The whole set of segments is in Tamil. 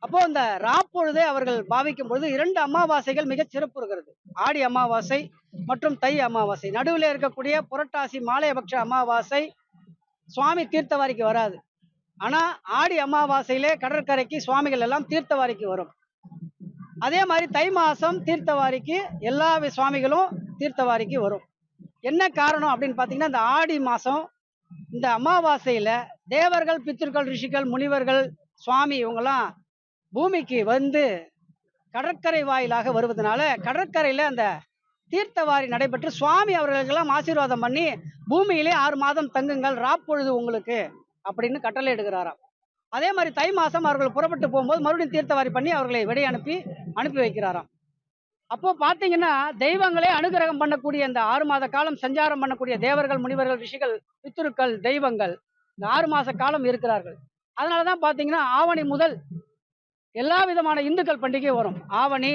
அப்போ இந்த ராப்பொழுதை அவர்கள் பாவிக்கும் பொழுது 2 அமாவாசைகள் மிகச் சிறப்பு இருக்கிறது. ஆடி அமாவாசை மற்றும் தை அமாவாசை. நடுவில் இருக்கக்கூடிய புரட்டாசி மாலையபட்ச அமாவாசை சுவாமி தீர்த்தவாரிக்கு வராது. ஆனா ஆடி அமாவாசையிலே கடற்கரைக்கு சுவாமிகள் எல்லாம் தீர்த்தவாரிக்கு வரும். அதே மாதிரி தை மாசம் தீர்த்தவாரிக்கு எல்லா சுவாமிகளும் தீர்த்தவாரிக்கு வரும். என்ன காரணம் அப்படின்னு பாத்தீங்கன்னா, இந்த ஆடி மாசம் இந்த அமாவாசையில தேவர்கள், பித்திருக்கள், ரிஷிகள், முனிவர்கள், சுவாமி இவங்கெல்லாம் பூமிக்கு வந்து கடற்கரை வாயிலாக வருவதனால கடற்கரையில அந்த தீர்த்தவாரி நடைபெற்று சுவாமி அவர்களுக்கெல்லாம் ஆசீர்வாதம் பண்ணி பூமியிலே 6 மாதம் தங்குங்கள், ராப்பொழுது உங்களுக்கு அப்படின்னு கட்டளை எடுக்கிறாராம். அதே மாதிரி தை மாசம் அவர்கள் புறப்பட்டு போகும்போது மறுபடியும் தீர்த்தவாரி பண்ணி அவர்களை வெளியே அனுப்பி வைக்கிறாராம். அப்போ பாத்தீங்கன்னா, தெய்வங்களே அனுகிரகம் பண்ணக்கூடிய இந்த 6 மாத காலம் சஞ்சாரம் பண்ணக்கூடிய தேவர்கள், முனிவர்கள், ரிஷிகள், பித்துருக்கள், தெய்வங்கள் இந்த 6 மாச காலம் இருக்கிறார்கள். அதனாலதான் பாத்தீங்கன்னா, ஆவணி முதல் எல்லா விதமான இந்துக்கள் பண்டிகை வரும். ஆவணி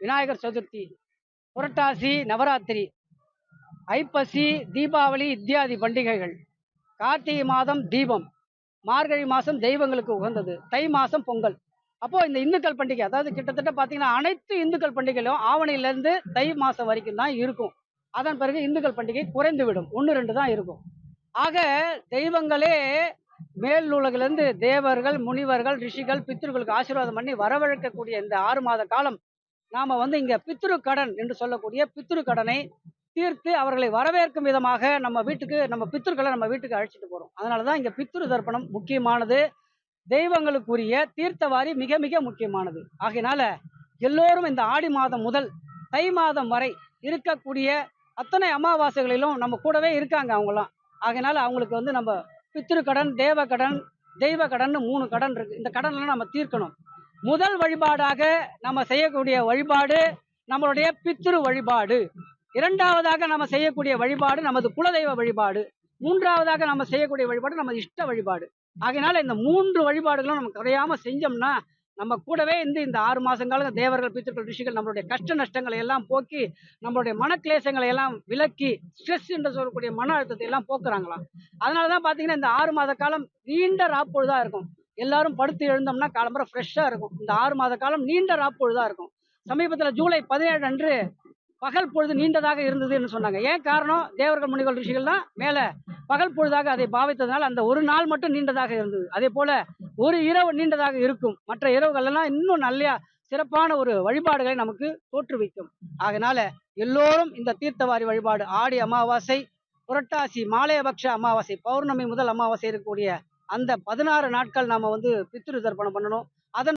விநாயகர் சதுர்த்தி, புரட்டாசி நவராத்திரி, ஐப்பசி தீபாவளி இத்தியாதி பண்டிகைகள், கார்த்திகை மாதம் தீபம், மார்கழி மாசம் தெய்வங்களுக்கு உகந்தது, தை மாசம் பொங்கல். அப்போ இந்த இந்துக்கள் பண்டிகை, அதாவது கிட்டத்தட்ட பாத்தீங்கன்னா அனைத்து இந்துக்கள் பண்டிகைகளும் ஆவணியில இருந்து தை மாசம் வரைக்கும் தான் இருக்கும். அதன் பிறகு இந்துக்கள் பண்டிகை குறைந்து விடும், 1-2 தான் இருக்கும். ஆக தெய்வங்களே மேல் உலகிலிருந்து தேவர்கள், முனிவர்கள், ரிஷிகள், பித்ருக்களுக்கு ஆசீர்வாதம் பண்ணி வரவழைக்கக்கூடிய இந்த 6 மாத காலம் நாம இங்க பித்ரு கடன் என்று சொல்லக்கூடிய பித்ரு கடனை தீர்த்து அவர்களை வரவேற்கும் விதமாக நம்ம பித்ருக்களை நம்ம வீட்டுக்கு அழைச்சிட்டு போறோம். அதனாலதான் இங்க பித்ரு தர்ப்பணம் முக்கியமானது. தெய்வங்களுக்குரிய தீர்த்தவாரி மிக மிக முக்கியமானது. ஆகையினால எல்லோரும் இந்த ஆடி மாதம் முதல் தை மாதம் வரை இருக்கக்கூடிய அத்தனை அமாவாசைகளிலும் நம்ம கூடவே இருக்காங்க அவங்கலாம். ஆகையினால அவங்களுக்கு நம்ம பித்ரு கடன், தேவ கடன், தெய்வ கடன் 3 கடன் இருக்கு. இந்த கடன்லாம் நம்ம தீர்க்கணும். முதல் வழிபாடாக நம்ம செய்யக்கூடிய வழிபாடு நம்மளுடைய பித்ரு வழிபாடு. 2வதாக நம்ம செய்யக்கூடிய வழிபாடு நமது குலதெய்வ வழிபாடு. 3வதாக நம்ம செய்யக்கூடிய வழிபாடு நமது இஷ்ட வழிபாடு. ஆகையினால இந்த 3 வழிபாடுகளும் நம்ம குறையாம செஞ்சோம்னா நம்ம கூடவே இந்த 6 மாசங்காலம் தேவர்கள், பித்ருக்கள், ரிஷிகள் நம்மளுடைய கஷ்ட நஷ்டங்களை எல்லாம் போக்கி நம்மளுடைய மனக்லேசங்களை எல்லாம் விலக்கி ஸ்ட்ரெஸ் என்று சொல்லக்கூடிய மன அழுத்தத்தை எல்லாம் போக்குறாங்களாம். அதனாலதான் பாத்தீங்கன்னா இந்த 6 மாத காலம் நீண்ட ராப்பொழுதா இருக்கும். எல்லாரும் படுத்து எழுந்தோம்னா காலம்பர ஃப்ரெஷ்ஷா இருக்கும். இந்த 6 மாத காலம் நீண்ட ராப்பொழுதா இருக்கும். சமீபத்துல ஜூலை 17 அன்று பகல் பொழுது நீண்டதாக இருந்ததுன்னு சொன்னாங்க. ஏன் காரணம்? தேவர்கள், முனிகள், ரிஷிகள்லாம் மேல பகல் பொழுதாக அதை பாவித்ததுனால அந்த ஒரு நாள் மட்டும் நீண்டதாக இருந்தது. அதே போல ஒரு இரவு நீண்டதாக இருக்கும். மற்ற இரவுகள் எல்லாம் இன்னும் நல்ல சிறப்பான ஒரு வழிபாடுகளை நமக்கு தோற்றுவிக்கும். அதனால எல்லோரும் இந்த தீர்த்தவாரி வழிபாடு ஆடி அமாவாசை, புரட்டாசி மாலையபக்ஷ அமாவாசை, பௌர்ணமி முதல் அமாவாசை இருக்கக்கூடிய அந்த 16 நாட்கள் நாம பித்ரு தர்ப்பணம் பண்ணணும்.